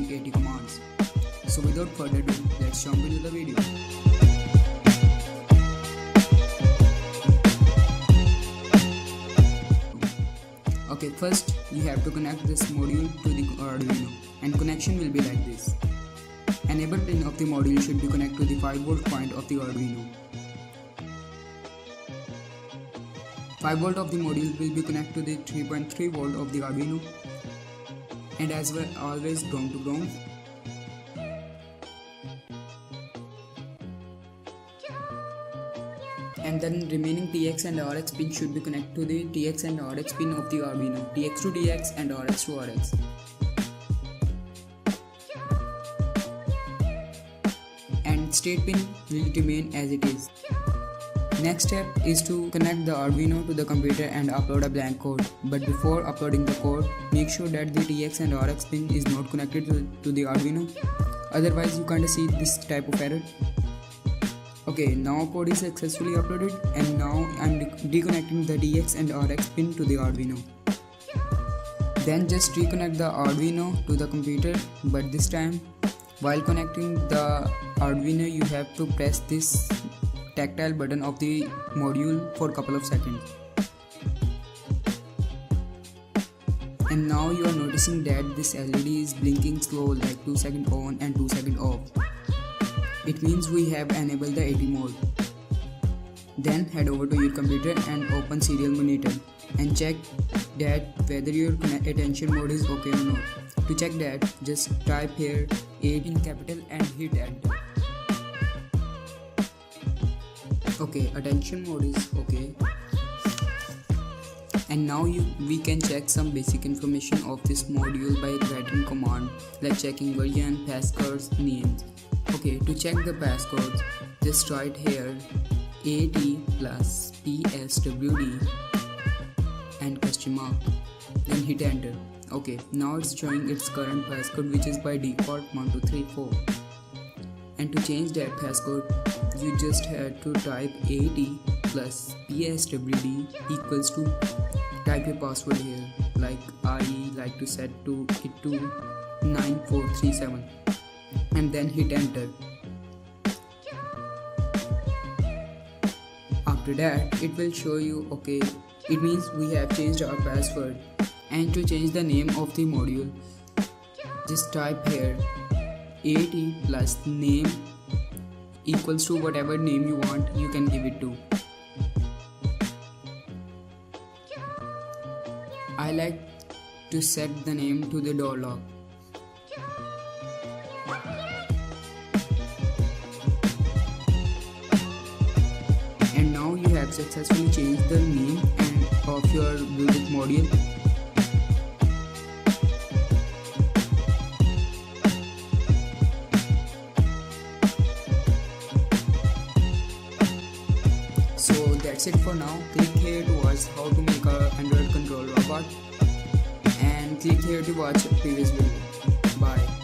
using 80 commands. So without further ado, let's jump into the video. Okay, first you have to connect this module to the Arduino, and connection will be like this. Enable pin of the module should be connected to the 5V point of the Arduino. 5V of the module will be connected to the 3.3V of the Arduino, and as well always ground to ground. And then remaining TX and RX pin should be connected to the TX and RX pin of the Arduino, TX to TX and RX to RX. And state pin will remain as it is. Next step is to connect the Arduino to the computer and upload a blank code. But before uploading the code, make sure that the TX and RX pin is not connected to the Arduino. Otherwise you can't see this type of error. Okay, now code is successfully uploaded, and now I'm reconnecting the TX and RX pin to the Arduino. Then just reconnect the Arduino to the computer, but this time while connecting the Arduino you have to press this tactile button of the module for a couple of seconds. And now you are noticing that this LED is blinking slow, like 2 seconds on and 2 seconds off. It means we have enabled the 80 mode. Then head over to your computer and open serial monitor and check that whether your attention mode is okay or not. To check that, just type here 8 in capital and hit enter. Okay, attention mode is okay. And now we can check some basic information of this module by writing command like checking version, passcodes, names. Okay, to check the passcodes, just write here AT plus PSWD and question mark, then hit enter. Okay, now it's showing its current passcode, which is by default 1234. And to change that passcode, you just have to type AT plus PSWD equals to, type your password here, like I like to set it to 9437, and then hit enter. After that, it will show you okay, it means we have changed our password. And to change the name of the module, just type here AT plus name equals to whatever name you want, you can give it to. I like to set the name to the door lock. And now you have successfully changed the name of your Bluetooth module. So that's it for now. Click here to watch how to make a Android control robot, and click here to watch a previous video. Bye.